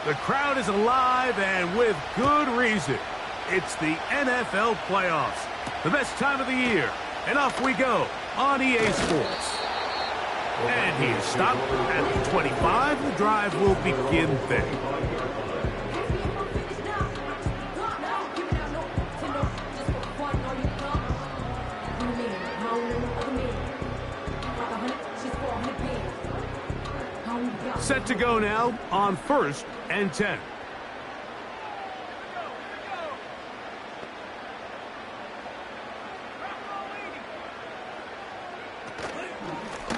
The crowd is alive, and with good reason. It's the NFL playoffs, the best time of the year. And off we go on EA Sports. And he is stopped at the 25. The drive will begin there. Set to go now on 1st and 10.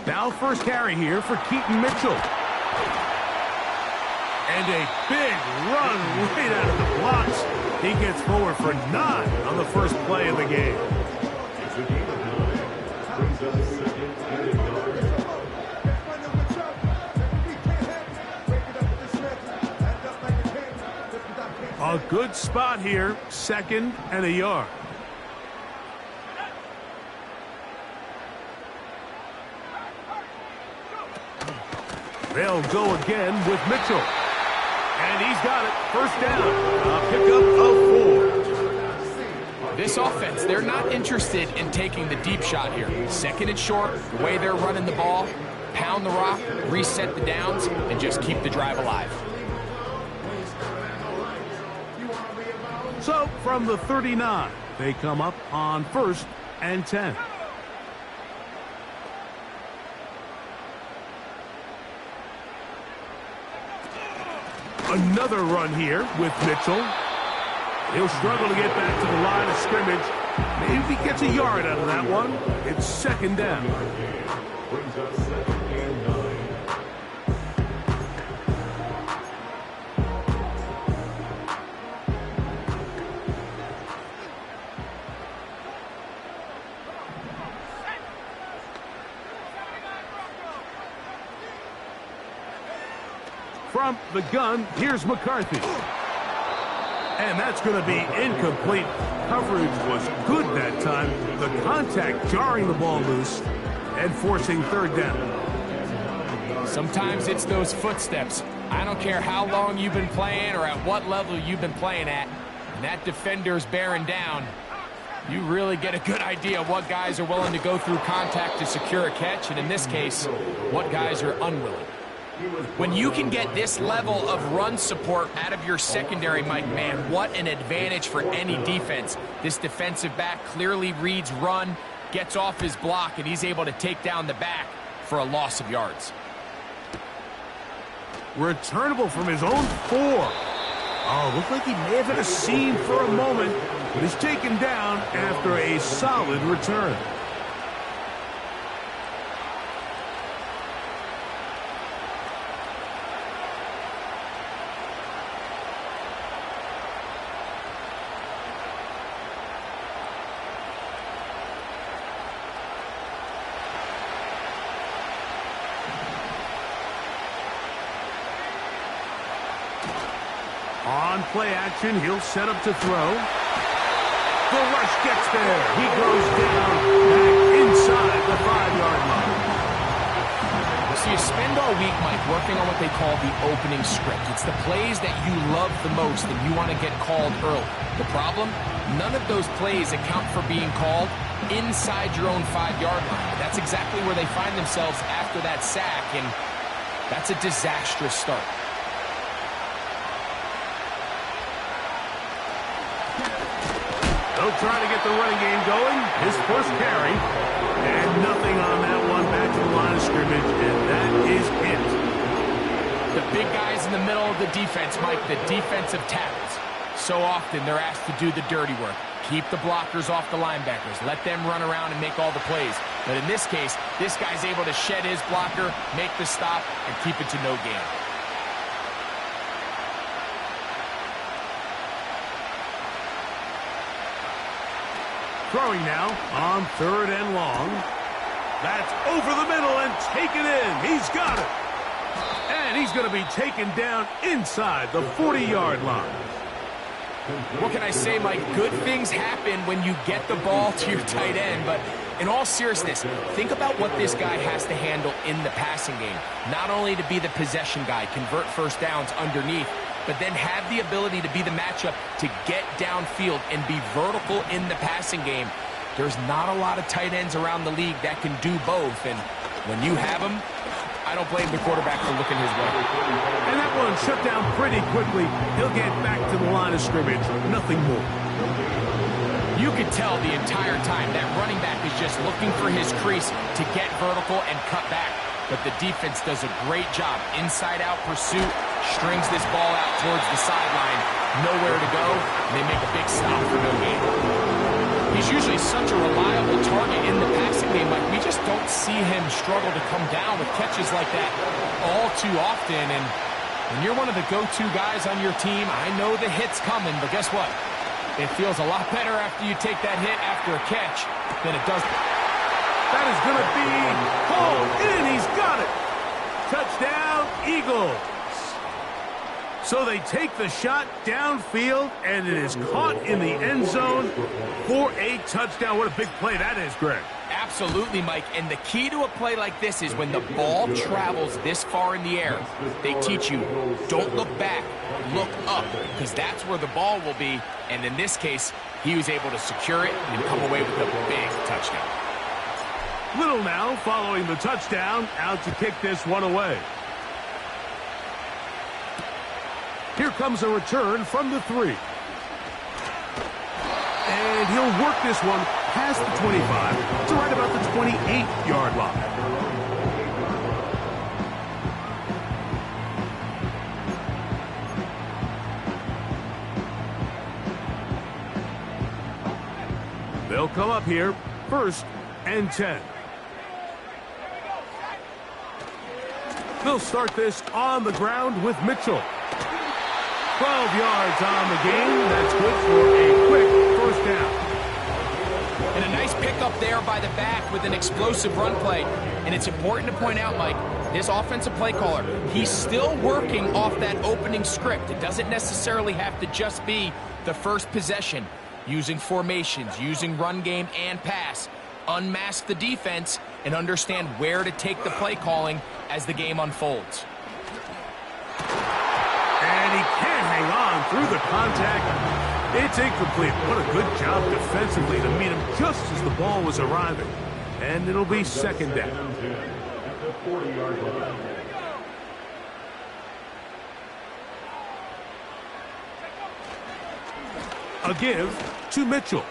Now first carry here for Keaton Mitchell. And a big run right out of the blocks. He gets forward for 9 on the first play of the game. A good spot here, 2nd and a yard. They'll go again with Mitchell. And he's got it. First down. A pickup of 4. This offense, they're not interested in taking the deep shot here. 2nd and short, the way they're running the ball, pound the rock, reset the downs, and just keep the drive alive. So, from the 39, they come up on 1st and 10. Another run here with Mitchell. He'll struggle to get back to the line of scrimmage. Maybe he gets a yard out of that one. It's 2nd down. From the gun, here's McCarthy. And that's going to be incomplete. Coverage was good that time. The contact jarring the ball loose and forcing 3rd down. Sometimes it's those footsteps. I don't care how long you've been playing or at what level you've been playing at. And that defender's bearing down. You really get a good idea of what guys are willing to go through contact to secure a catch. And in this case, what guys are unwilling. When you can get this level of run support out of your secondary, Mike, man, what an advantage for any defense. This defensive back clearly reads run, gets off his block, and he's able to take down the back for a loss of yards. Returnable from his own 4. Oh, looked like he may have had a seam for a moment, but he's taken down after a solid return. On play action, he'll set up to throw. The rush gets there. He goes down back inside the 5-yard line. So you spend all week, Mike, working on what they call the opening script. It's the plays that you love the most that you want to get called early. The problem? None of those plays account for being called inside your own 5-yard line. That's exactly where they find themselves after that sack, and that's a disastrous start. They'll try to get the running game going. His first carry. And nothing on that one. Back to the line of scrimmage. And that is it. The big guys in the middle of the defense, Mike, the defensive tackles. So often they're asked to do the dirty work. Keep the blockers off the linebackers. Let them run around and make all the plays. But in this case, this guy's able to shed his blocker, make the stop, and keep it to no gain. Throwing now on 3rd and long. That's over the middle and taken in. He's got it. And he's going to be taken down inside the 40-yard line. What can I say, Mike? Good things happen when you get the ball to your tight end, but in all seriousness, think about what this guy has to handle in the passing game. Not only to be the possession guy, convert first downs underneath, but then have the ability to be the matchup to get downfield and be vertical in the passing game. There's not a lot of tight ends around the league that can do both, and when you have them, I don't blame the quarterback for looking his way. And that one shut down pretty quickly. He'll get back to the line of scrimmage, nothing more. You could tell the entire time that running back is just looking for his crease to get vertical and cut back. But the defense does a great job. Inside-out pursuit, strings this ball out towards the sideline. Nowhere to go, and they make a big stop for no gain. He's usually such a reliable target in the passing game. Like, we just don't see him struggle to come down with catches like that all too often. And when you're one of the go-to guys on your team, I know the hit's coming, but guess what? It feels a lot better after you take that hit after a catch than it does. That is going to be hauled in. He's got it. Touchdown, Eagles. So they take the shot downfield, and it is caught in the end zone for a touchdown. What a big play that is, Greg. Absolutely, Mike. And the key to a play like this is when the ball travels this far in the air, they teach you, don't look back, look up, because that's where the ball will be. And in this case, he was able to secure it and come away with a big touchdown. Little now following the touchdown, out to kick this one away. Here comes a return from the 3. And he'll work this one past the 25 to right about the 28-yard line. They'll come up here, 1st and 10. They'll start this on the ground with Mitchell. 12 yards on the game. That's good for a quick first down. And a nice pickup there by the back with an explosive run play. And it's important to point out, Mike, this offensive play caller, he's still working off that opening script. It doesn't necessarily have to just be the first possession. Using formations, using run game and pass. Unmask the defense and understand where to take the play calling as the game unfolds. And he can't hang on through the contact. It's incomplete. What a good job defensively to meet him just as the ball was arriving. And it'll be 2nd down. A give to Mitchell.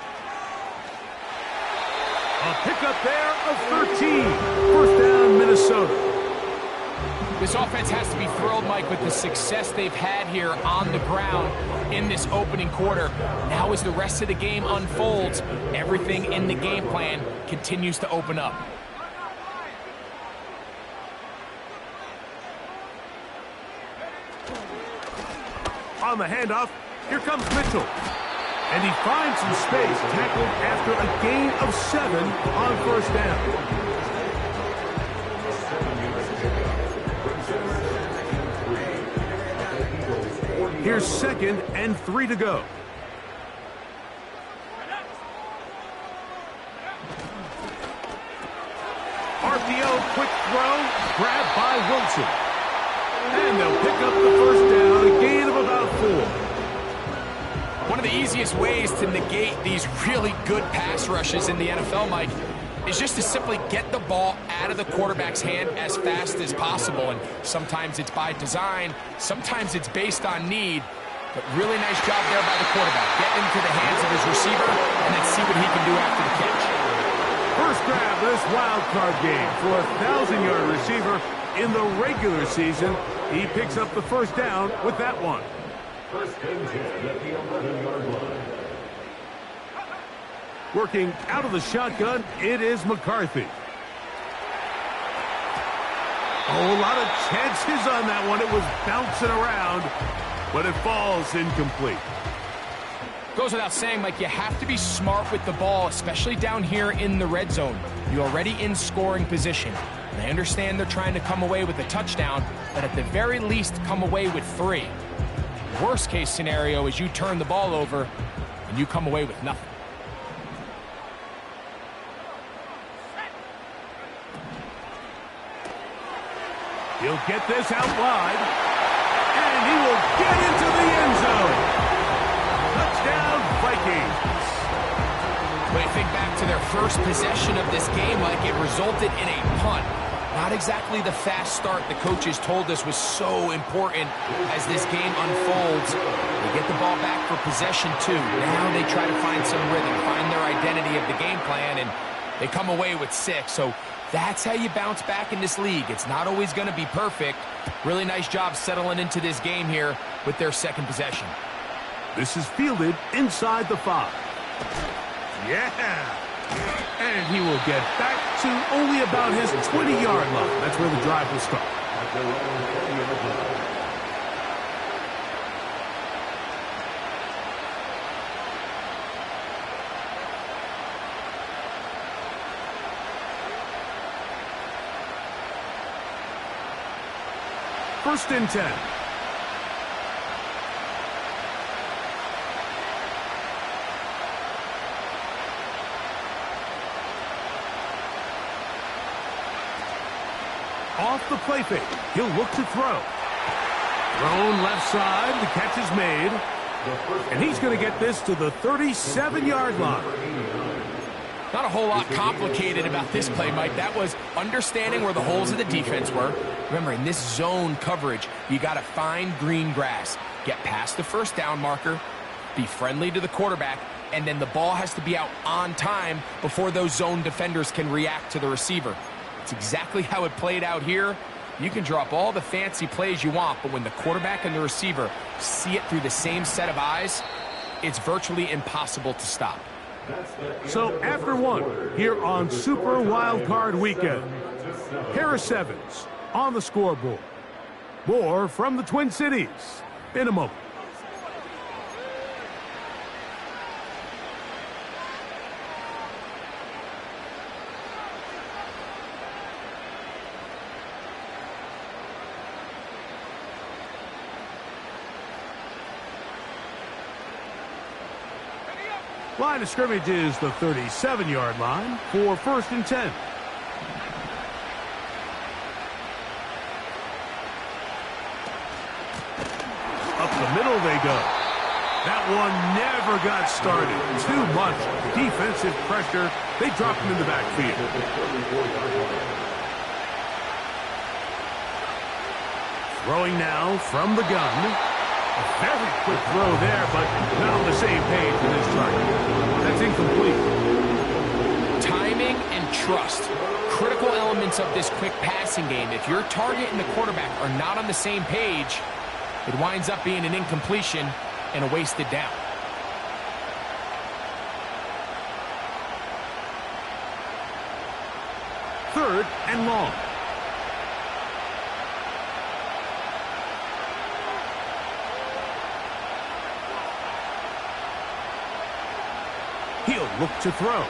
A pickup there of 13. 1st down, Minnesota. This offense has to be thrilled, Mike, with the success they've had here on the ground in this opening quarter. Now as the rest of the game unfolds, everything in the game plan continues to open up. On the handoff, here comes Mitchell. And he finds some space, tackled after a gain of 7 on 1st down. Here's 2nd and 3 to go. RPO, quick throw, grabbed by Wilson. And they'll pick up the 1st down, a gain of about 4. One of the easiest ways to negate these really good pass rushes in the NFL, Mike, is just to simply get the ball out of the quarterback's hand as fast as possible. And sometimes it's by design, sometimes it's based on need. But really nice job there by the quarterback. Get into the hands of his receiver and then see what he can do after the catch. First grab of this wild card game for a 1,000-yard receiver in the regular season. He picks up the 1st down with that one. 1st and 10 at the 11-yard line. Working out of the shotgun, it is McCarthy. Oh, a lot of chances on that one. It was bouncing around, but it falls incomplete. Goes without saying, Mike, you have to be smart with the ball, especially down here in the red zone. You're already in scoring position. And I understand they're trying to come away with a touchdown, but at the very least, come away with 3. Worst case scenario is you turn the ball over and you come away with nothing. He'll get this out wide, and he will get into the first possession of this game, Mike, it resulted in a punt. Not exactly the fast start the coaches told us was so important as this game unfolds. They get the ball back for possession 2. Now they try to find some rhythm, find their identity of the game plan, and they come away with 6. So that's how you bounce back in this league. It's not always going to be perfect. Really nice job settling into this game here with their second possession. This is fielded inside the 5. Yeah! And he will get back to only about his 20-yard line. That's where the drive will start. First and 10. Off the play fake. He'll look to throw. Thrown left side. The catch is made. And he's going to get this to the 37-yard line. Not a whole lot complicated about this play, Mike. That was understanding where the holes of the defense were. Remember, in this zone coverage, you got to find green grass. Get past the first down marker. Be friendly to the quarterback. And then the ball has to be out on time before those zone defenders can react to the receiver. It's exactly how it played out here. You can drop all the fancy plays you want, but when the quarterback and the receiver see it through the same set of eyes, it's virtually impossible to stop. So after one, here on Super Wild Card Weekend, Harris Evans on the scoreboard. More from the Twin Cities in a moment. Line of scrimmage is the 37-yard line for first and 10. Up the middle they go. That one never got started. Too much defensive pressure. They dropped him in the backfield. Throwing now from the gun. A very quick throw there, but not on the same page with his target. That's incomplete. Timing and trust. Critical elements of this quick passing game. If your target and the quarterback are not on the same page, it winds up being an incompletion and a wasted down. Third and long. He'll look to throw.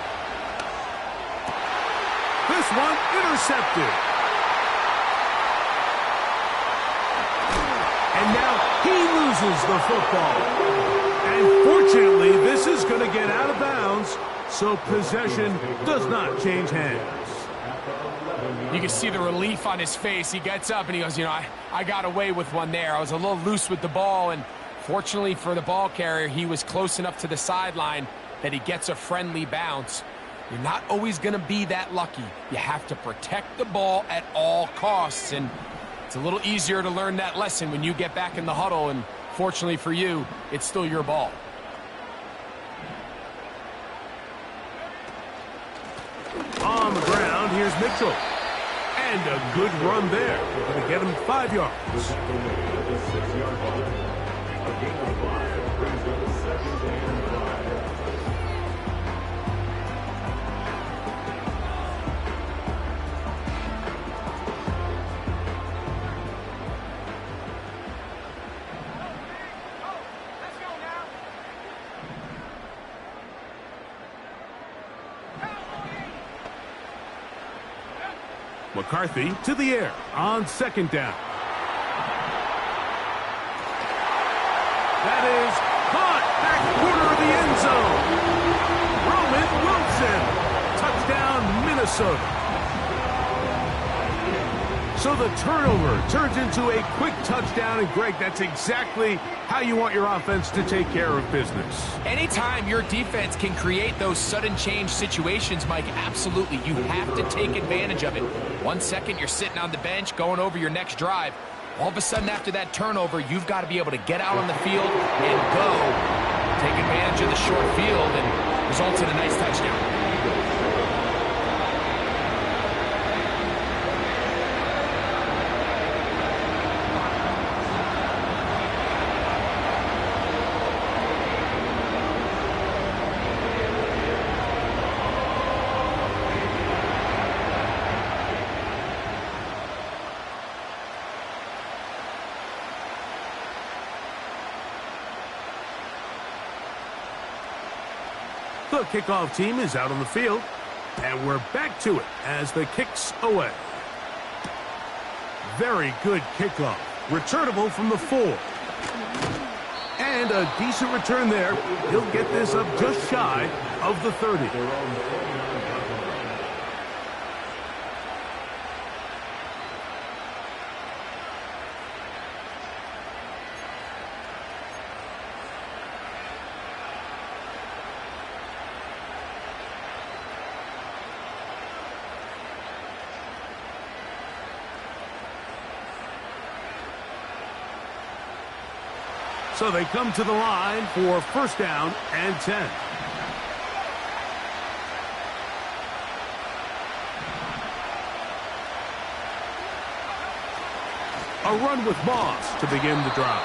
This one intercepted. And now he loses the football. And fortunately, this is going to get out of bounds, so possession does not change hands. You can see the relief on his face. He gets up and he goes, you know, I got away with one there. I was a little loose with the ball, and fortunately for the ball carrier, he was close enough to the sideline that he gets a friendly bounce. You're not always going to be that lucky. You have to protect the ball at all costs, and it's a little easier to learn that lesson when you get back in the huddle, and fortunately for you, it's still your ball. On the ground, here's Mitchell. And a good run there. Going to get him 5 yards. A gain of 5 brings up a second and 5. McCarthy to the air on second down. That is caught back corner of the end zone. Roman Wilson. Touchdown, Minnesota. So the turnover turns into a quick touchdown, and Greg, that's exactly how you want your offense to take care of business. Anytime your defense can create those sudden change situations, Mike, absolutely, you have to take advantage of it. 1 second, you're sitting on the bench, going over your next drive. All of a sudden, after that turnover, you've got to be able to get out on the field and go. Take advantage of the short field and results in a nice touchdown. The kickoff team is out on the field, and we're back to it as the kick's away. Very good kickoff. Returnable from the 4. And a decent return there. He'll get this up just shy of the 30. So they come to the line for first down and 10. A run with Moss to begin the drive.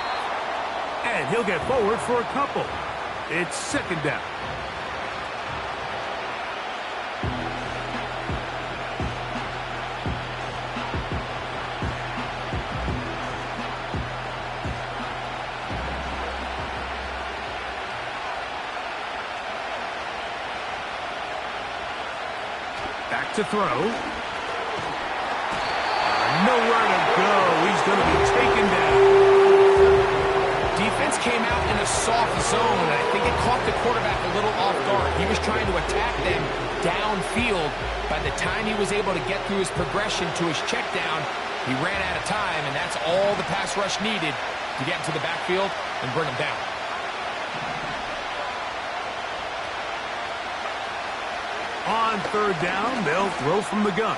And he'll get forward for a couple. It's second down. Back to throw. Nowhere to go. He's going to be taken down. Defense came out in a soft zone, and I think it caught the quarterback a little off guard. He was trying to attack them downfield. By the time he was able to get through his progression to his check down, he ran out of time, and that's all the pass rush needed to get into the backfield and bring him down. On third down, they'll throw from the gun.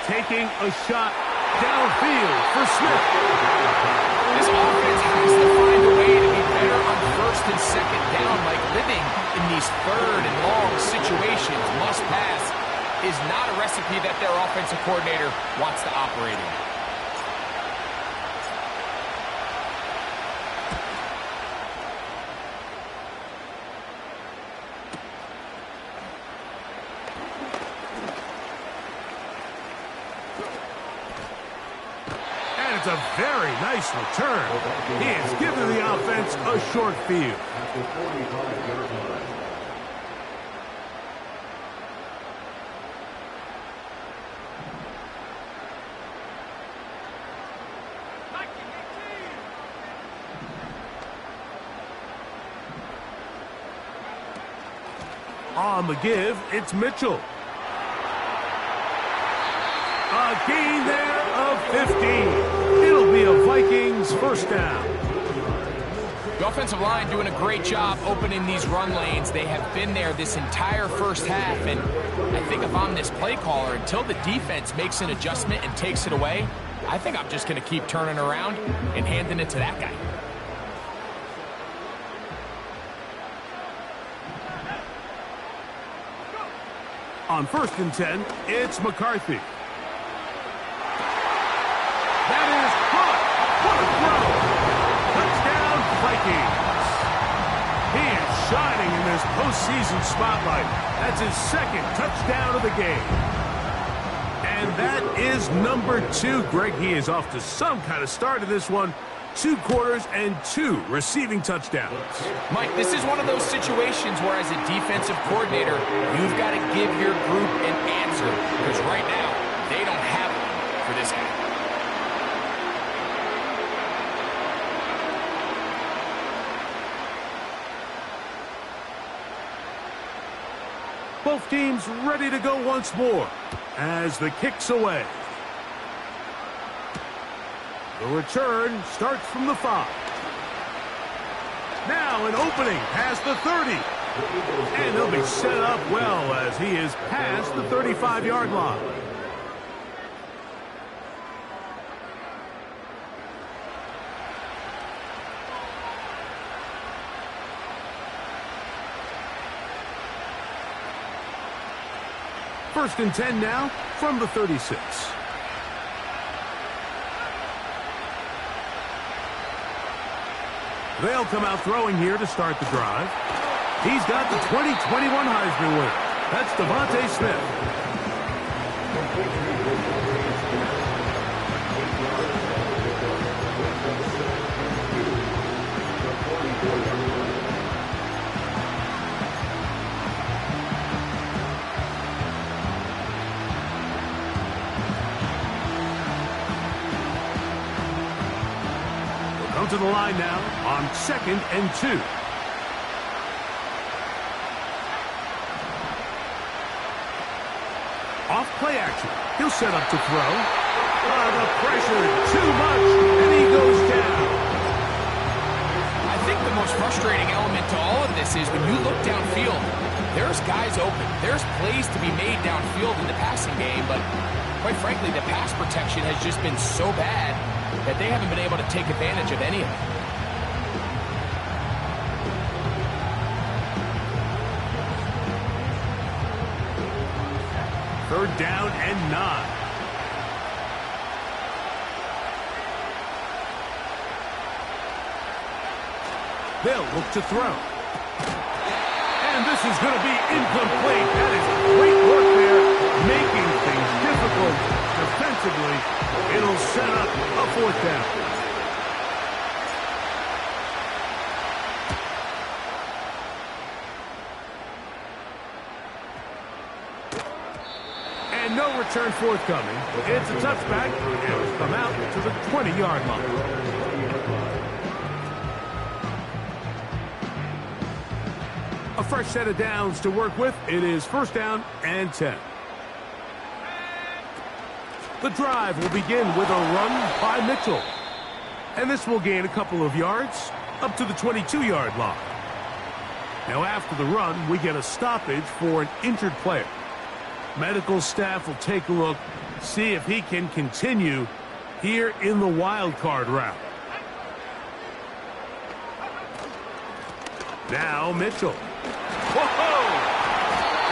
Taking a shot downfield for Smith. This offense has to find a way to be better on first and second down. Like living in these third and long situations, must pass, is not a recipe that their offensive coordinator wants to operate in. It's a very nice return. He has given the offense a short field. On the give, it's Mitchell. A gain there of 15. It'll be a Vikings first down. The offensive line doing a great job opening these run lanes. They have been there this entire first half, and I think if I'm this play caller, until the defense makes an adjustment and takes it away, I think I'm just going to keep turning around and handing it to that guy. On first and 10, it's McCarthy. That is caught. What a throw. Touchdown, Vikings. He is shining in this postseason spotlight. That's his second touchdown of the game. And that is number 2. Greg, he is off to some kind of start to this one. 2 quarters and 2 receiving touchdowns. Mike, this is one of those situations where as a defensive coordinator, you've got to give your group an answer. Because right now, they don't have one for this guy. Both teams ready to go once more as the kick's away. The return starts from the 5. Now an opening past the 30. And he'll be set up well as he is past the 35-yard line. First and 10 now from the 36. They'll come out throwing here to start the drive. He's got the 2021 Heisman winner. That's Devontae Smith. We'll come to the line now on 2nd and 2. Off play action. He'll set up to throw. The pressure, too much, and he goes down. I think the most frustrating element to all of this is when you look downfield, there's guys open. There's plays to be made downfield in the passing game, but quite frankly, the pass protection has just been so bad that they haven't been able to take advantage of any of it. Third down and 9. They'll look to throw. And this is going to be incomplete. That is great work there, making things difficult defensively. It'll set up a 4th down. And no return forthcoming. It's a touchback, and it'll come out to the 20-yard line. A fresh set of downs to work with. It is 1st down and 10. The drive will begin with a run by Mitchell. And this will gain a couple of yards up to the 22-yard line. Now after the run, we get a stoppage for an injured player. Medical staff will take a look, see if he can continue here in the wild card round. Now Mitchell. Whoa!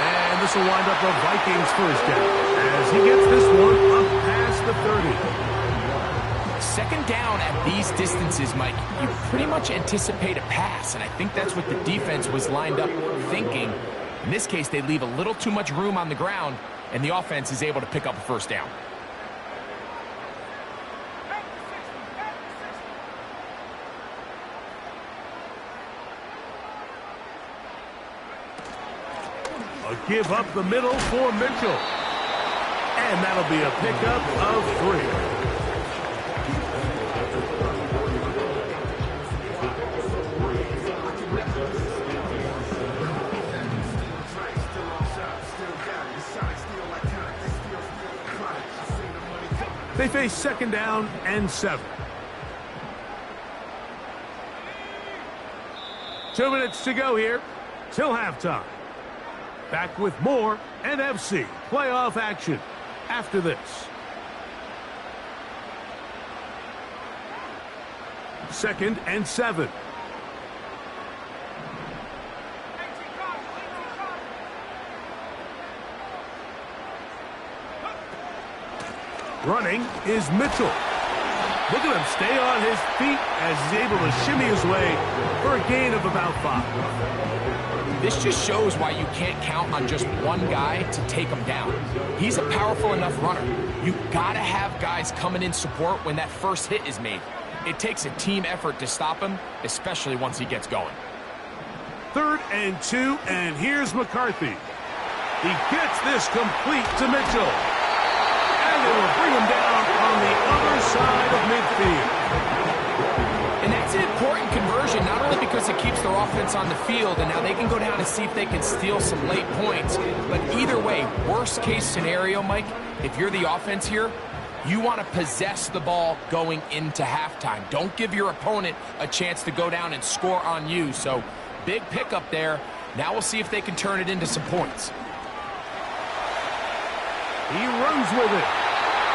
And this will wind up the Vikings' 1st down as he gets this one up past the 30. 2nd down at these distances, Mike, you pretty much anticipate a pass, and I think that's what the defense was lined up thinking. In this case, they leave a little too much room on the ground, and the offense is able to pick up a 1st down. A give up the middle for Mitchell. And that'll be a pickup of 3. They face 2nd down and 7. 2 minutes to go here till halftime. Back with more NFC playoff action after this. 2nd and 7. Running is Mitchell. Look at him stay on his feet as he's able to shimmy his way for a gain of about 5. This just shows why you can't count on just one guy to take him down. He's a powerful enough runner. You gotta have guys coming in support when that first hit is made. It takes a team effort to stop him, especially once he gets going. 3rd and 2, and here's McCarthy. He gets this complete to Mitchell. And it will bring him down on the other side of midfield. And that's an important conversion, not only because it keeps their offense on the field, and now they can go down and see if they can steal some late points, but either way, worst case scenario, Mike, if you're the offense here, You want to possess the ball going into halftime. Don't give your opponent a chance to go down and score on you. So big pickup there. Now we'll see if they can turn it into some points. He runs with it.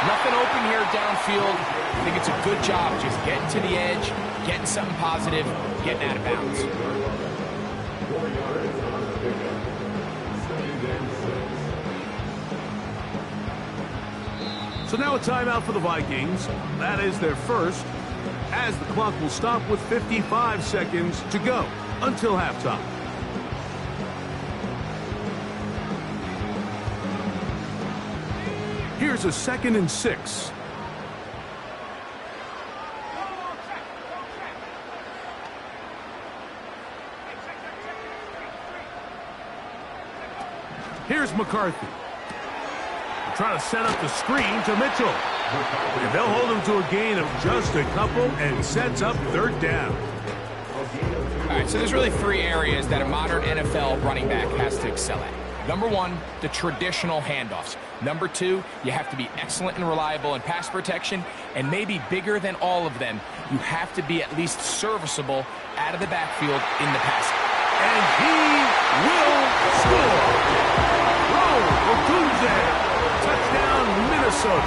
Nothing open here downfield. I think it's a good job just getting to the edge, getting something positive, getting out of bounds. So now a timeout for the Vikings. That is their first, as the clock will stop with 55 seconds to go until halftime. Here's a 2nd and 6. Here's McCarthy. Trying to set up the screen to Mitchell. And they'll hold him to a gain of just a couple and sets up 3rd down. All right, so there's really 3 areas that a modern NFL running back has to excel at. Number 1, the traditional handoffs. Number 2, you have to be excellent and reliable in pass protection. And maybe bigger than all of them, you have to be at least serviceable out of the backfield in the passing. And he will score. Roll, Ogunze. Touchdown, Minnesota.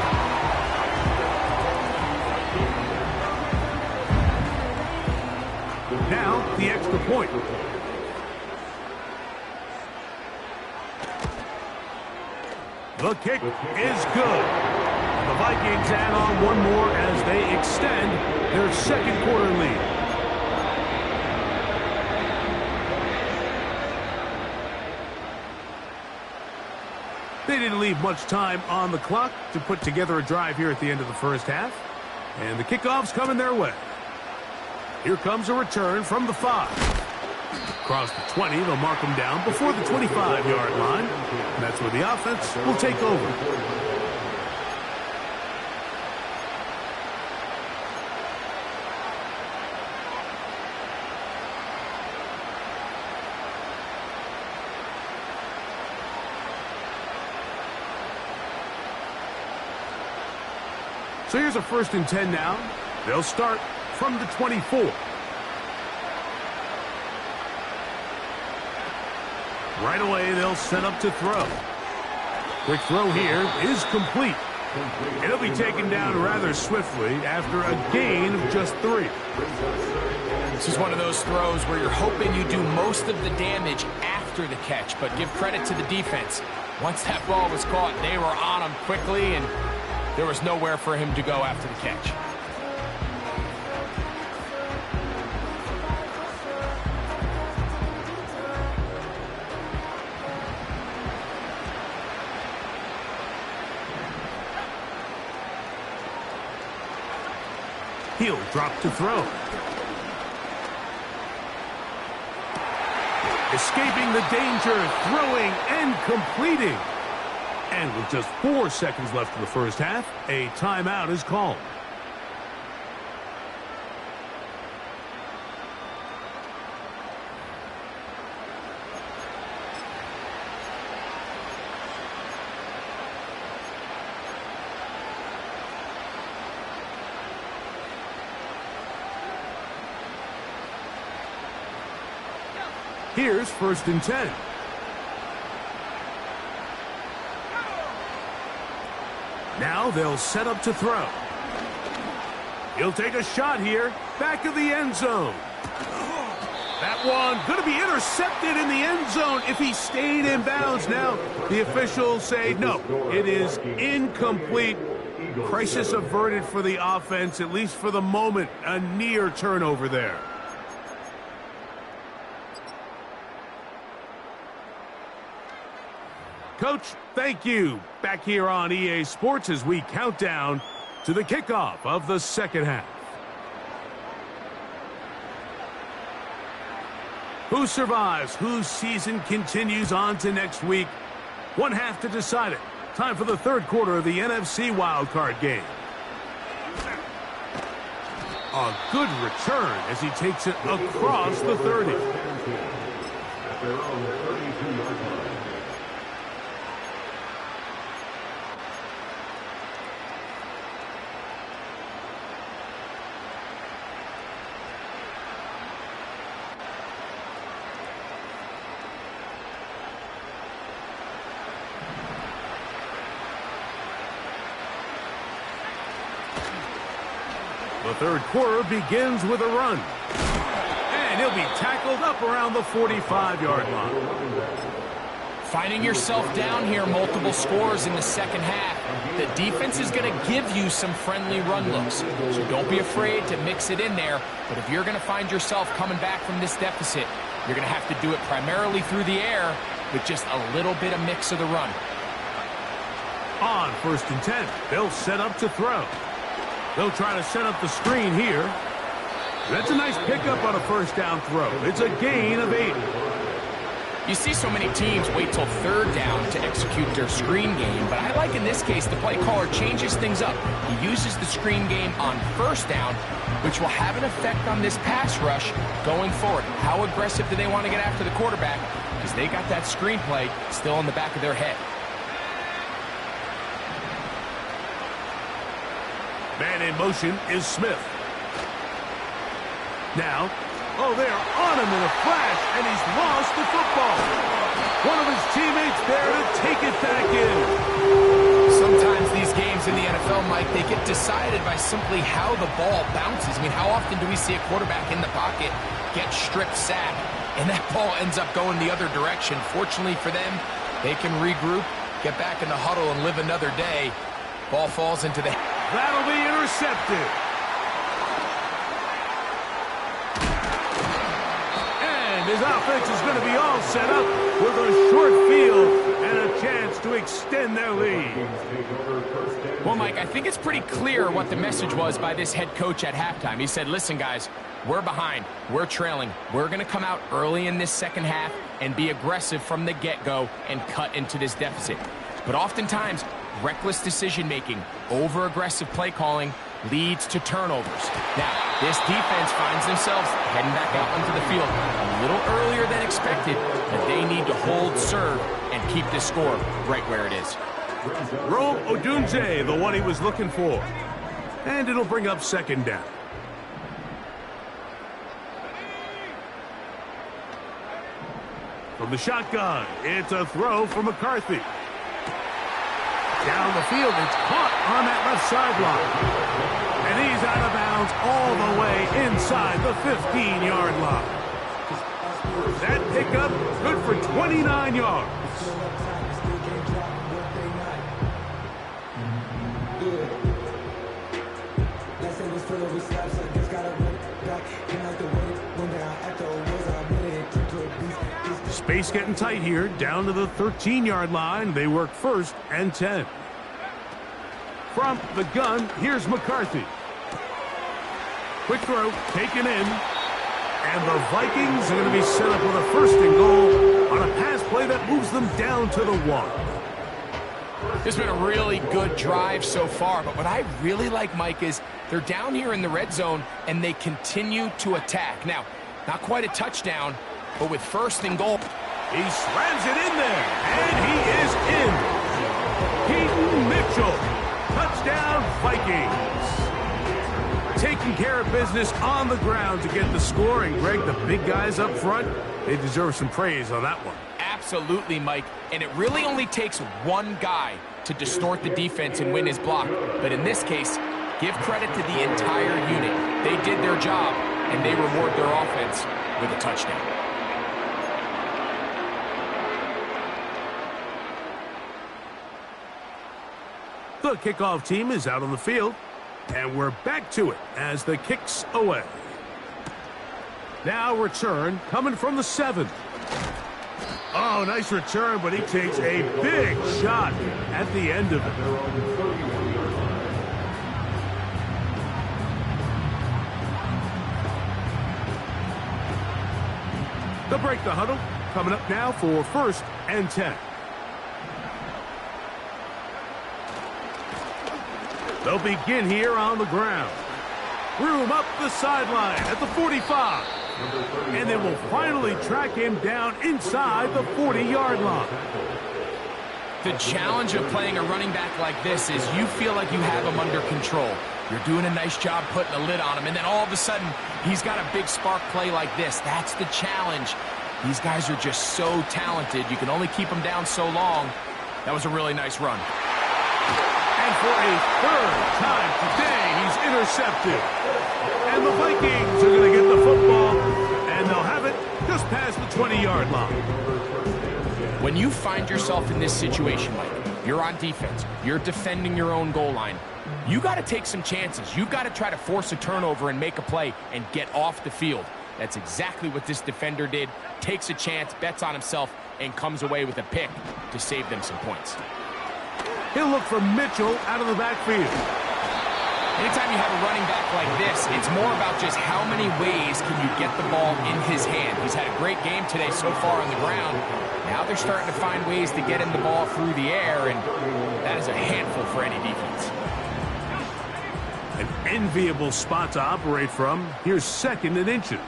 Now, the extra point. The kick is good. The Vikings add on one more as they extend their 2nd quarter lead. They didn't leave much time on the clock to put together a drive here at the end of the first half. And the kickoff's coming their way. Here comes a return from the 5. Across the 20, they'll mark them down before the 25-yard line. And that's where the offense will take over. So here's a 1st and 10 now. They'll start from the 24. Right away, they'll set up to throw. Quick throw here is complete. It'll be taken down rather swiftly after a gain of just 3. This is one of those throws where you're hoping you do most of the damage after the catch, but give credit to the defense. Once that ball was caught, they were on him quickly, and there was nowhere for him to go after the catch. He'll drop to throw. Escaping the danger, throwing and completing. And with just 4 seconds left in the first half, a timeout is called. Here's 1st and 10. Now they'll set up to throw. He'll take a shot here, back of the end zone. That one going to be intercepted in the end zone if he stayed in bounds. Now the officials say no, it is incomplete. Crisis averted for the offense, at least for the moment. A near turnover there. Coach, thank you. Back here on EA Sports as we count down to the kickoff of the 2nd half. Who survives? Whose season continues on to next week? One half to decide it. Time for the 3rd quarter of the NFC wildcard game. A good return as he takes it across the 30. The third quarter begins with a run. And he'll be tackled up around the 45-yard line. Finding yourself down here multiple scores in the second half, the defense is going to give you some friendly run looks. So don't be afraid to mix it in there. But if you're going to find yourself coming back from this deficit, you're going to have to do it primarily through the air with just a little bit of mix of the run. On 1st and 10, they'll set up to throw. They'll try to set up the screen here. That's a nice pickup on a first down throw. It's a gain of 8. You see so many teams wait till third down to execute their screen game, but I like in this case the play caller changes things up. He uses the screen game on first down, which will have an effect on this pass rush going forward. How aggressive do they want to get after the quarterback? Because they got that screen play still in the back of their head. Man in motion is Smith. Now, they are on him in a flash, and he's lost the football. One of his teammates there to take it back in. Sometimes these games in the NFL, Mike, they get decided by simply how the ball bounces. I mean, how often do we see a quarterback in the pocket get strip sacked, and that ball ends up going the other direction? Fortunately for them, they can regroup, get back in the huddle, and live another day. Ball falls into the... That'll be intercepted. His offense is going to be all set up with a short field and a chance to extend their lead. Well, Mike, I think it's pretty clear what the message was by this head coach at halftime. He said, listen, guys, we're behind. We're trailing. We're going to come out early in this second half and be aggressive from the get-go and cut into this deficit. But oftentimes, reckless decision-making, over-aggressive play calling leads to turnovers. Now, this defense finds themselves heading back out onto the field a little earlier than expected, but they need to hold serve and keep this score right where it is. Rome Odunze, the one he was looking for. And it'll bring up second down. From the shotgun, it's a throw for McCarthy. Down the field, it's caught on that left sideline. And he's out of bounds all the way inside the 15-yard line. That pickup, good for 29 yards. Space getting tight here, down to the 13-yard line. They work 1st and 10. From the gun, here's McCarthy. Quick throw, taken in. And the Vikings are going to be set up with a 1st and goal on a pass play that moves them down to the 1. This has been a really good drive so far, but what I really like, Mike, is they're down here in the red zone and they continue to attack. Now, not quite a touchdown, but with 1st and goal. He slams it in there, and he is in. Keaton Mitchell, touchdown Vikings. Taking care of business on the ground to get the score, and Greg, the big guys up front, they deserve some praise on that one. Absolutely, Mike, and it really only takes one guy to distort the defense and win his block. But in this case, give credit to the entire unit. They did their job, and they reward their offense with a touchdown. The kickoff team is out on the field, and we're back to it as the kick's away. Now return coming from the 7. Oh, nice return, but he takes a big shot at the end of it. They'll break the huddle, coming up now for 1st and 10. They'll begin here on the ground. Room up the sideline at the 45. And they will finally track him down inside the 40-yard line. The challenge of playing a running back like this is you feel like you have him under control. You're doing a nice job putting a lid on him, and then all of a sudden, he's got a big spark play like this. That's the challenge. These guys are just so talented. You can only keep them down so long. That was a really nice run. And for a 3rd time today, he's intercepted. And the Vikings are going to get the football, and they'll have it just past the 20-yard line. When you find yourself in this situation, Mike, you're on defense, you're defending your own goal line, you got to take some chances. You got to try to force a turnover and make a play and get off the field. That's exactly what this defender did. Takes a chance, bets on himself, and comes away with a pick to save them some points. He'll look for Mitchell out of the backfield. Anytime you have a running back like this, it's more about just how many ways can you get the ball in his hand. He's had a great game today so far on the ground. Now they're starting to find ways to get him the ball through the air, and that is a handful for any defense. An enviable spot to operate from. Here's 2nd and inches.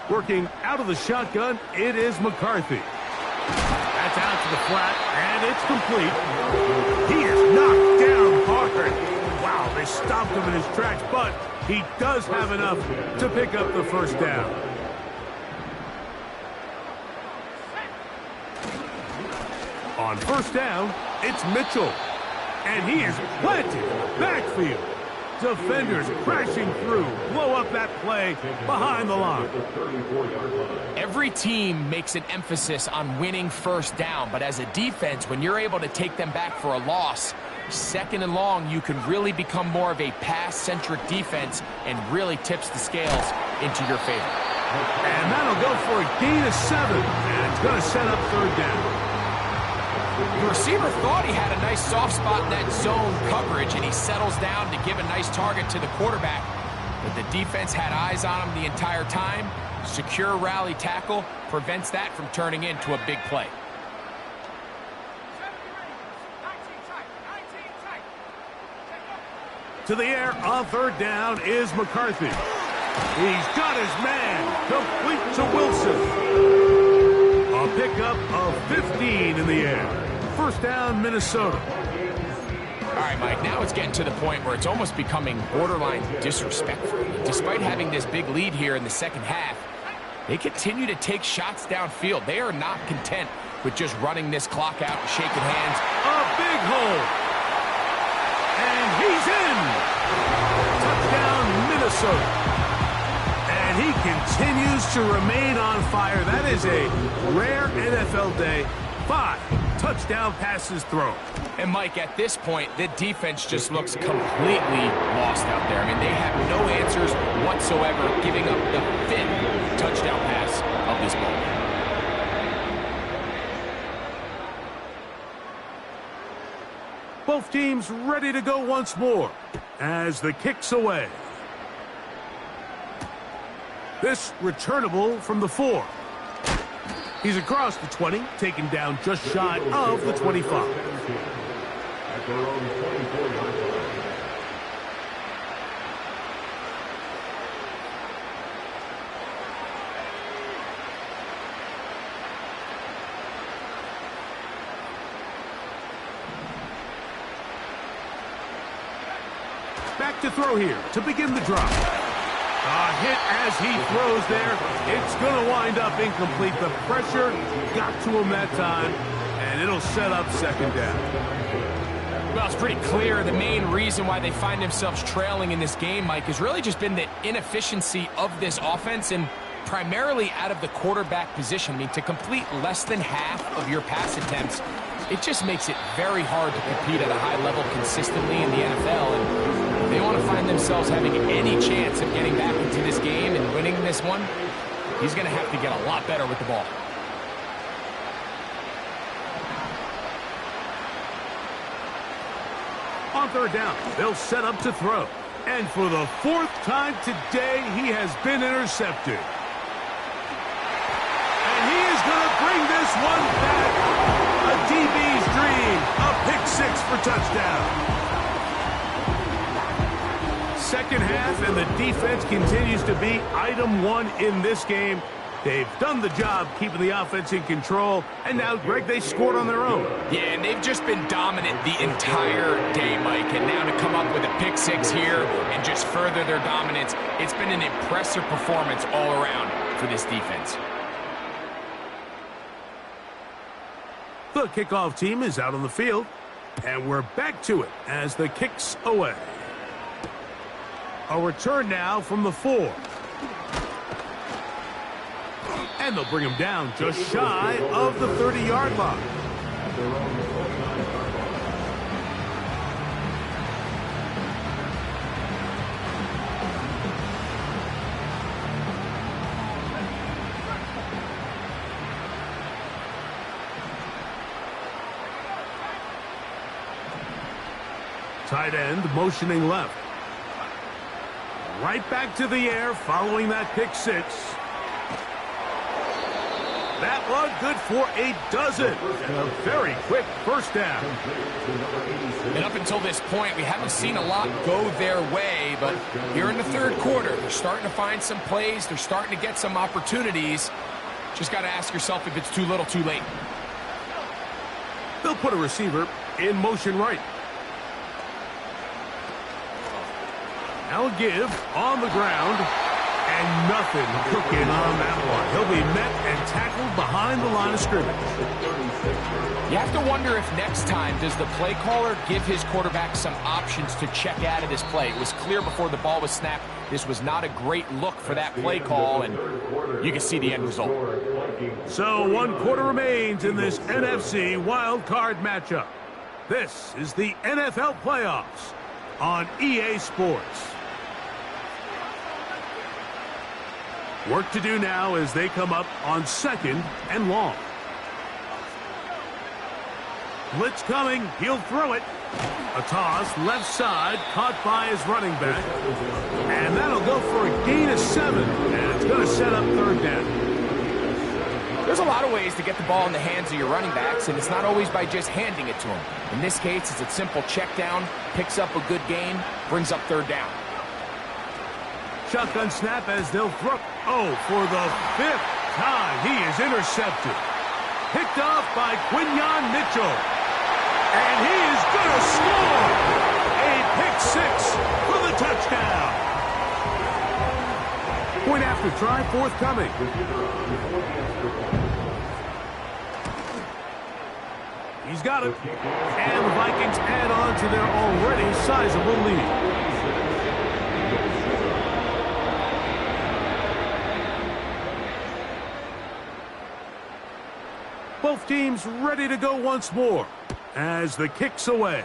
Working out of the shotgun, it is McCarthy. That's out to the flat, and it's complete. He is knocked down hard. Wow, they stopped him in his tracks, but he does have enough to pick up the first down. On first down, it's Mitchell. And he is planted in the backfield. Defenders crashing through, blow up that play behind the line. Every team makes an emphasis on winning first down, but as a defense, when you're able to take them back for a loss, 2nd and long, you can really become more of a pass-centric defense and really tips the scales into your favor. And that'll go for a gain of 7, and it's going to set up 3rd down. The receiver thought he had a nice soft spot in that zone coverage, and he settles down to give a nice target to the quarterback. But the defense had eyes on him the entire time. Secure rally tackle prevents that from turning into a big play. To the air on 3rd down is McCarthy. He's got his man, complete to Wilson. A pickup of 15 in the air. First down, Minnesota. All right, Mike, now it's getting to the point where it's almost becoming borderline disrespectful. Despite having this big lead here in the second half, they continue to take shots downfield. They are not content with just running this clock out and shaking hands. A big hole. And he's in. Touchdown, Minnesota. And he continues to remain on fire. That is a rare NFL day. 5 touchdown passes thrown. And Mike, at this point, the defense just looks completely lost out there. I mean, they have no answers whatsoever, giving up the 5th touchdown pass of this ball game. Both teams ready to go once more as the kick's away. This returnable from the 4. He's across the 20, taken down just shy of the 25. At their own 24-yard line. Back to throw here to begin the drive. A hit as he throws there. It's going to wind up incomplete. The pressure got to him that time, and it'll set up 2nd down. Well, it's pretty clear the main reason why they find themselves trailing in this game, Mike, has really just been the inefficiency of this offense and primarily out of the quarterback position. I mean, to complete less than half of your pass attempts, it just makes it very hard to compete at a high level consistently in the NFL. And if they want to find themselves having any chance of getting back into this game and winning this one, he's going to have to get a lot better with the ball. On 3rd down, they'll set up to throw. And for the 4th time today, he has been intercepted. And he is going to bring this one back. A DB's dream. A pick 6 for touchdown. 2nd half, and the defense continues to be item 1 in this game. They've done the job keeping the offense in control, and now, Greg, they scored on their own. Yeah, and they've just been dominant the entire day, Mike, and now to come up with a pick 6 here and just further their dominance, it's been an impressive performance all around for this defense. The kickoff team is out on the field, and we're back to it as the kick's away. A return now from the 4. And they'll bring him down just shy of the 30-yard line. Tight end motioning left. Right back to the air following that pick 6. That one good for a dozen. And a very quick first down. And up until this point, we haven't seen a lot go their way, but here in the third quarter, they're starting to find some plays. They're starting to get some opportunities. Just got to ask yourself if it's too little, too late. They'll put a receiver in motion right. Now a give on the ground, and nothing cooking on that one. He'll be met and tackled behind the line of scrimmage. You have to wonder if next time does the play caller give his quarterback some options to check out of this play. It was clear before the ball was snapped this was not a great look for that play call, and you can see the end result. So 1 quarter remains in this NFC wild card matchup. This is the NFL playoffs on EA Sports. Work to do now as they come up on 2nd and long. Blitz coming. He'll throw it. A toss left side caught by his running back. And that'll go for a gain of 7. And it's going to set up 3rd down. There's a lot of ways to get the ball in the hands of your running backs, and it's not always by just handing it to them. In this case, it's a simple check down, picks up a good gain, brings up 3rd down. Shotgun snap as they'll throw. Oh, for the 5th time, he is intercepted. Picked off by Quinyon Mitchell. And he is going to score. A pick 6 for the touchdown. Point after try forthcoming. He's got it. And the Vikings add on to their already sizable lead. Both teams ready to go once more as the kick's away.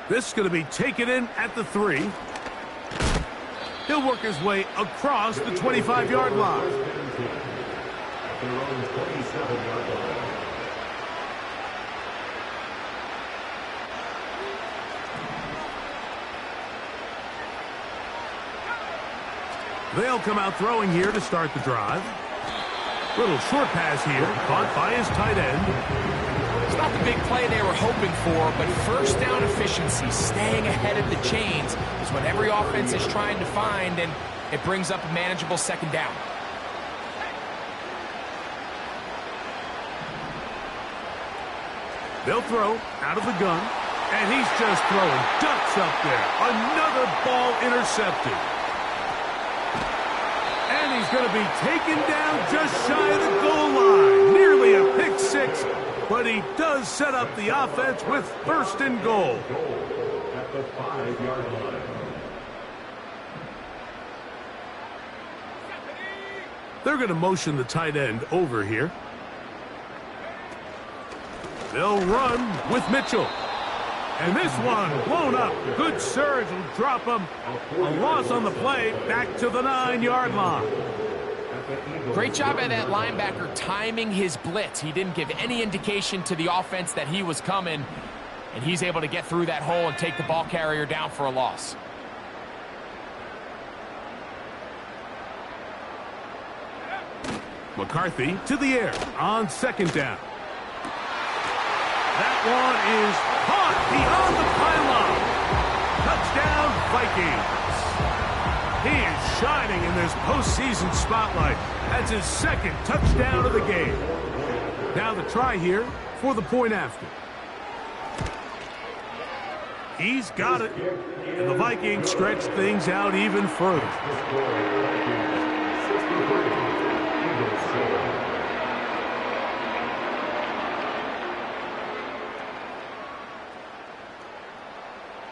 This is going to be taken in at the 3. He'll work his way across the 25-yard line. They'll come out throwing here to start the drive. Little short pass here, caught by his tight end. It's not the big play they were hoping for, but first down efficiency, staying ahead of the chains, is what every offense is trying to find, and it brings up a manageable 2nd down. They'll throw out of the gun, and he's just throwing ducks up there. Another ball intercepted. And he's going to be taken down just shy of the goal line. Nearly a pick 6, but he does set up the offense with 1st and goal. At the 5-yard line. They're going to motion the tight end over here. They'll run with Mitchell. And this one blown up. Good surge will drop him. A loss on the play back to the 9-yard line. Great job by that linebacker timing his blitz. He didn't give any indication to the offense that he was coming, and he's able to get through that hole and take the ball carrier down for a loss. McCarthy to the air on 2nd down. That one is caught beyond the pylon. Touchdown, Vikings. He is shining in this postseason spotlight. That's his 2nd touchdown of the game. Now the try here for the point after. He's got it. And the Vikings stretch things out even further.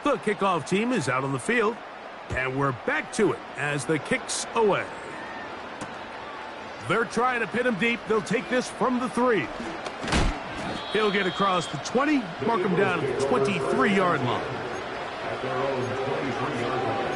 The kickoff team is out on the field, and we're back to it as the kick's away. They're trying to pin him deep. They'll take this from the 3. He'll get across the 20, mark him down at the 23-yard line. At their own 23-yard line.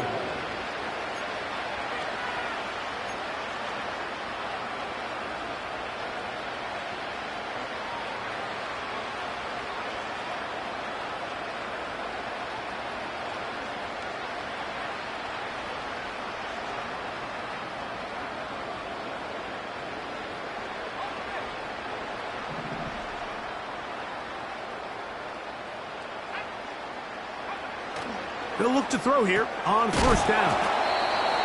They'll look to throw here on first down.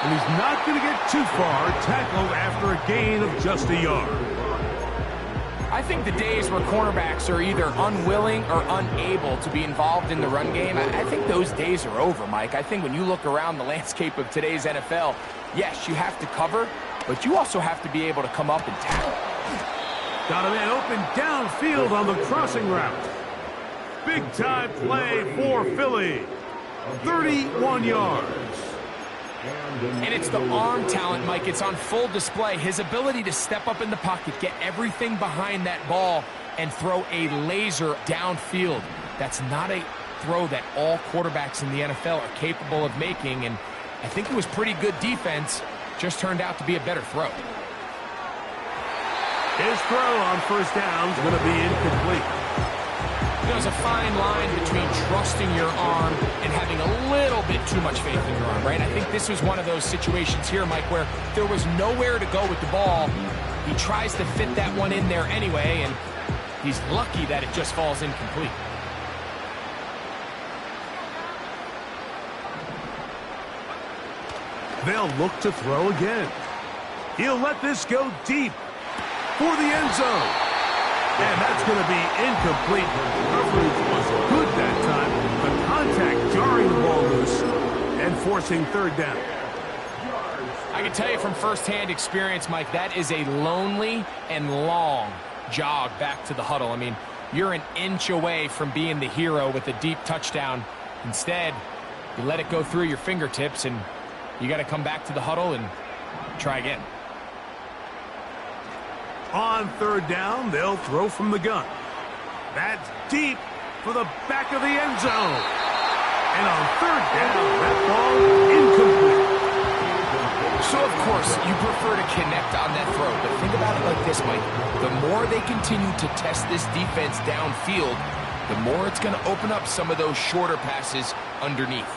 And he's not going to get too far, tackled after a gain of just a yard. I think the days where cornerbacks are either unwilling or unable to be involved in the run game, I think those days are over, Mike. I think when you look around the landscape of today's NFL, yes, you have to cover, but you also have to be able to come up and tackle. Got a man open downfield on the crossing route. Big-time play for Philly. 31 yards. And it's the arm talent, Mike. It's on full display. His ability to step up in the pocket, get everything behind that ball, and throw a laser downfield. That's not a throw that all quarterbacks in the NFL are capable of making, and I think it was pretty good defense. Just turned out to be a better throw. His throw on first down is going to be incomplete. There's a fine line between trusting your arm and having a little bit too much faith in your arm, right? I think this was one of those situations here, Mike, where there was nowhere to go with the ball. He tries to fit that one in there anyway, and he's lucky that it just falls incomplete. They'll look to throw again. He'll let this go deep for the end zone. And that's going to be incomplete. Coverage was good that time. The contact jarring the ball loose and forcing third down. I can tell you from firsthand experience, Mike, that is a lonely and long jog back to the huddle. I mean, you're an inch away from being the hero with a deep touchdown. Instead, you let it go through your fingertips, and you got to come back to the huddle and try again. On third down, they'll throw from the gun. That's deep for the back of the end zone. And on third down, that ball incomplete. So, of course, you prefer to connect on that throw, but think about it like this, Mike. The more they continue to test this defense downfield, the more it's going to open up some of those shorter passes underneath.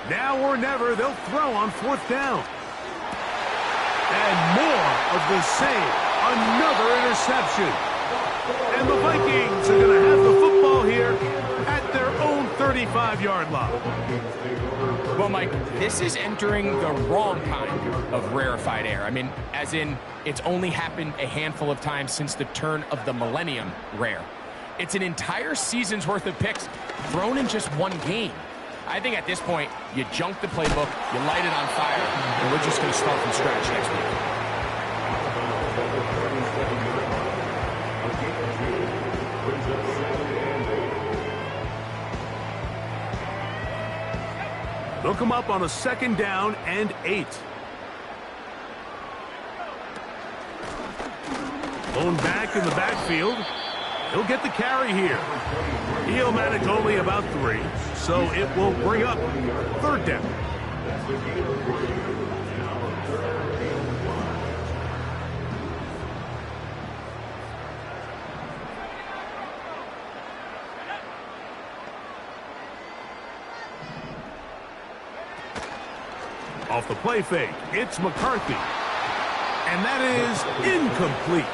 Now or never, they'll throw on fourth down. And more of the same. Another interception. And the Vikings are going to have the football here at their own 35-yard line. Well, Mike, this is entering the wrong kind of rarefied air. I mean, as in, it's only happened a handful of times since the turn of the millennium rare. It's an entire season's worth of picks thrown in just one game. I think at this point, you junk the playbook, you light it on fire, and we're just going to start from scratch next week. They'll come up on a second down and 8. Blown back in the backfield. He'll get the carry here. He'll manage only about 3, so it will bring up third down. Off the play fake, it's McCarthy. And that is incomplete.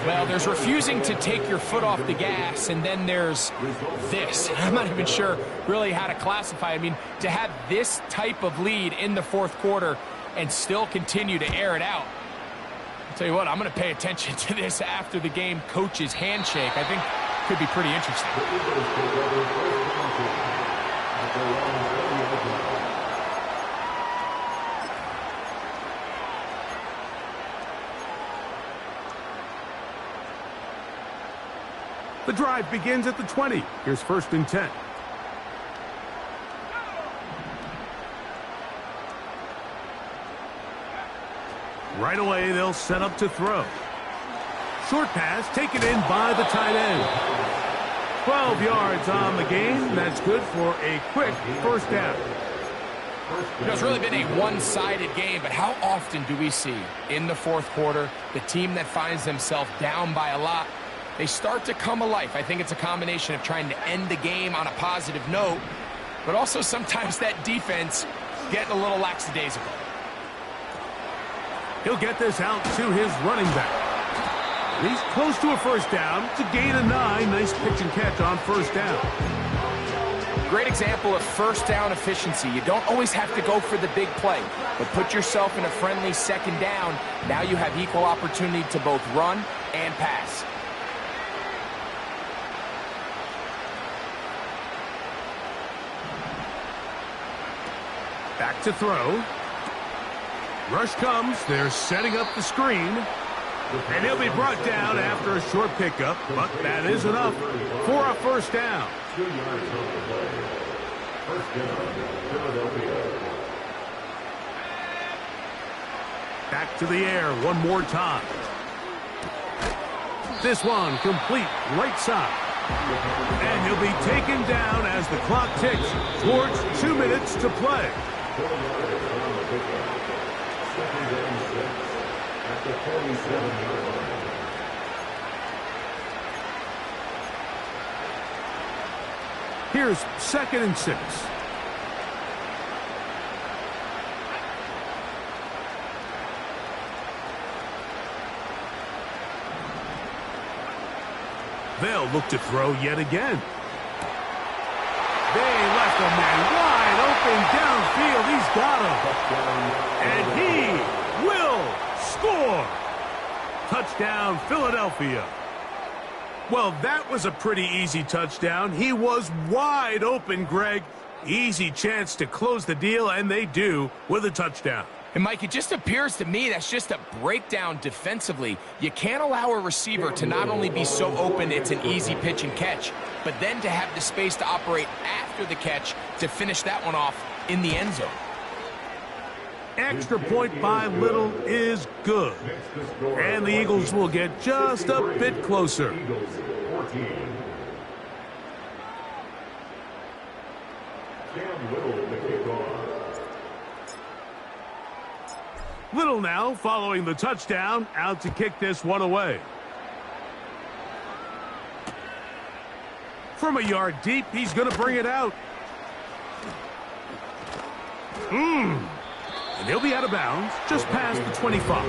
Well, there's refusing to take your foot off the gas, and then there's this. I'm not even sure really how to classify. I mean, to have this type of lead in the fourth quarter and still continue to air it out. I'll tell you what, I'm going to pay attention to this after the game coach's handshake. I think could be pretty interesting. The drive begins at the 20. Here's 1st and 10. Right away, they'll set up to throw. Short pass taken in by the tight end. 12 yards on the game. That's good for a quick 1st down. You know, it's really been a one-sided game, but how often do we see in the 4th quarter the team that finds themselves down by a lot, they start to come alive? I think it's a combination of trying to end the game on a positive note, but also sometimes that defense getting a little lackadaisical. He'll get this out to his running back. He's close to a 1st down. It's a gain of 9. Nice pitch and catch on 1st down. Great example of 1st down efficiency. You don't always have to go for the big play, but put yourself in a friendly 2nd down. Now you have equal opportunity to both run and pass. Back to throw. Rush comes. They're setting up the screen. And he'll be brought down after a short pickup, but that is enough for a 1st down. 2 yards on the play. 1st down, Philadelphia. Back to the air one more time. This one complete right side. And he'll be taken down as the clock ticks towards 2 minutes to play. 4 yards on the pickup. 2nd and 6 at the 47-yard line. Here's 2nd and 6. They'll look to throw yet again. They left a man wide open downfield. He's got him. And he will score. Touchdown, Philadelphia. Well, that was a pretty easy touchdown. He was wide open, Greg. Easy chance to close the deal, and they do with a touchdown. And, Mike, it just appears to me that's just a breakdown defensively. You can't allow a receiver to not only be so open it's an easy pitch and catch, but then to have the space to operate after the catch to finish that one off in the end zone. Extra point by Little is good. And the Eagles will get just a bit closer. Eagles 14. Cam Little to kick off. Little now following the touchdown, out to kick this one away. From a yard deep, he's going to bring it out. And he'll be out of bounds just past the 25.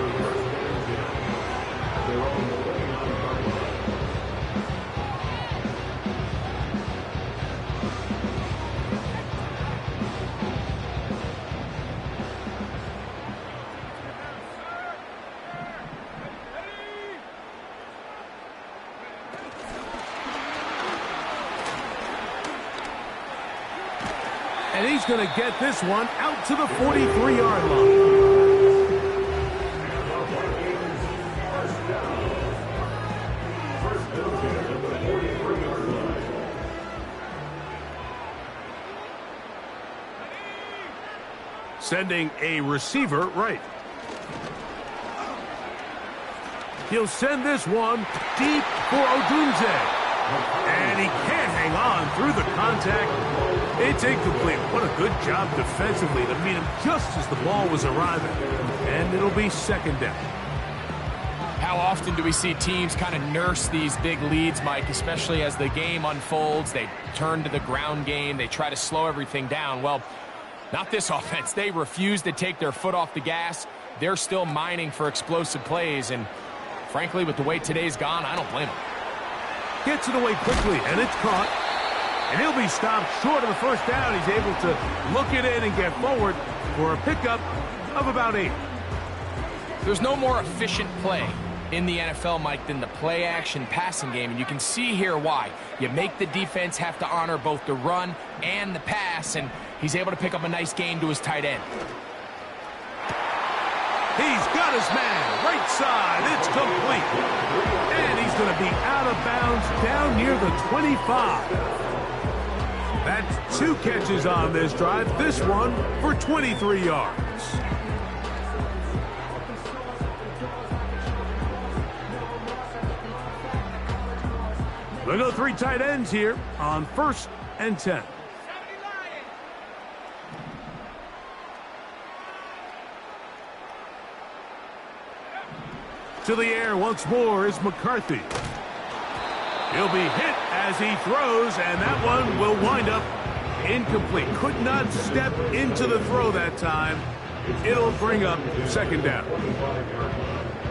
And he's going to get this one out to the 43-yard line. Sending a receiver right. He'll send this one deep for Odunze. And he can't hang on through the contact. It's incomplete. What a good job defensively to meet him just as the ball was arriving. And it'll be 2nd down. How often do we see teams kind of nurse these big leads, Mike, especially as the game unfolds? They turn to the ground game. They try to slow everything down. Well, not this offense. They refuse to take their foot off the gas. They're still mining for explosive plays. And frankly, with the way today's gone, I don't blame them. Gets it away quickly, and it's caught. And he'll be stopped short of the 1st down. He's able to look it in and get forward for a pickup of about 8. There's no more efficient play in the NFL, Mike, than the play-action passing game. And you can see here why. You make the defense have to honor both the run and the pass, and he's able to pick up a nice gain to his tight end. He's got his man. Right side. It's complete. And he's going to be out of bounds down near the 25. That's 2 catches on this drive. This one for 23 yards. We'll go 3 tight ends here on 1st and 10. To the air once more is McCarthy. He'll be hit as he throws, and that one will wind up incomplete. Could not step into the throw that time. It'll bring up 2nd down.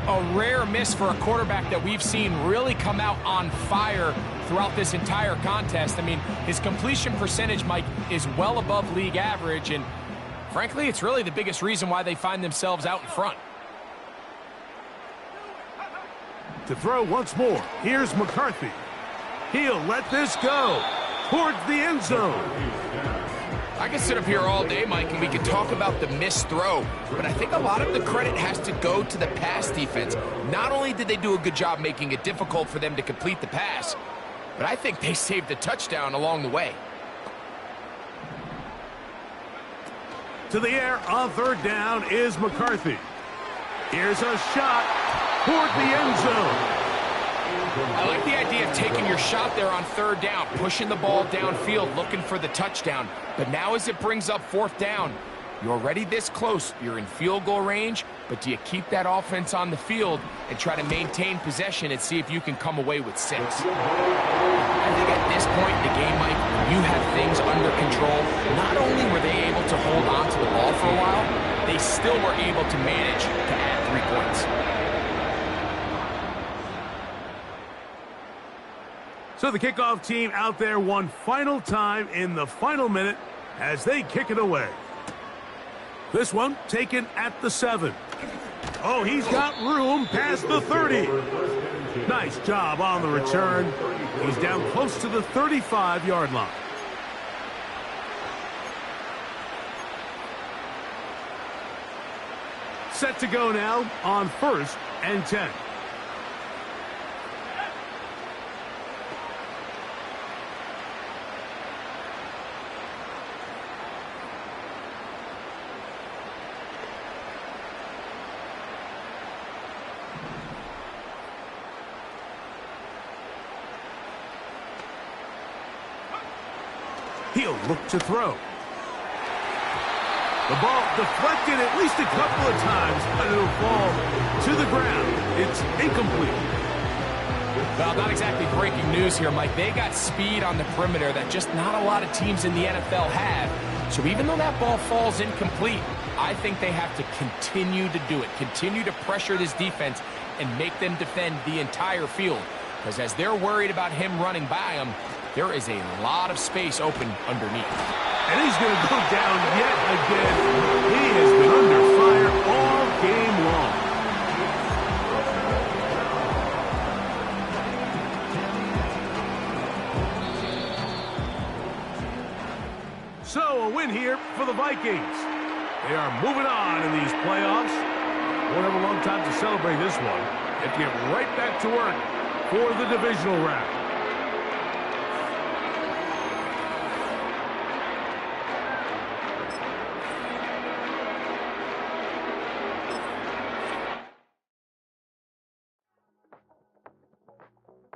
A rare miss for a quarterback that we've seen really come out on fire throughout this entire contest. I mean, his completion percentage, Mike, is well above league average, and frankly, it's really the biggest reason why they find themselves out in front. To throw once more, here's McCarthy. He'll let this go towards the end zone. I can sit up here all day, Mike, and we can talk about the missed throw, but I think a lot of the credit has to go to the pass defense. Not only did they do a good job making it difficult for them to complete the pass, but I think they saved a touchdown along the way. To the air on 3rd down is McCarthy. Here's a shot toward the end zone. I like the idea of taking your shot there on 3rd down, pushing the ball downfield, looking for the touchdown. But now as it brings up 4th down, you're already this close. You're in field goal range, but do you keep that offense on the field and try to maintain possession and see if you can come away with 6? I think at this point in the game, Mike, you have things under control. Not only were they able to hold on to the ball for a while, they still were able to manage to add 3 points. So the kickoff team out there one final time in the final minute as they kick it away. This one taken at the 7. Oh, he's got room past the 30. Nice job on the return. He's down close to the 35-yard line. Set to go now on 1st and 10. He'll look to throw. The ball deflected at least a couple of times, but it'll fall to the ground. It's incomplete. Well, not exactly breaking news here, Mike. They got speed on the perimeter that just not a lot of teams in the NFL have. So even though that ball falls incomplete, I think they have to continue to do it. Continue to pressure this defense and make them defend the entire field. Because as they're worried about him running by them, there is a lot of space open underneath. And he's going to go down yet again. He has been under fire all game long. So a win here for the Vikings. They are moving on in these playoffs. Won't have a long time to celebrate this one. They have to get right back to work for the divisional round.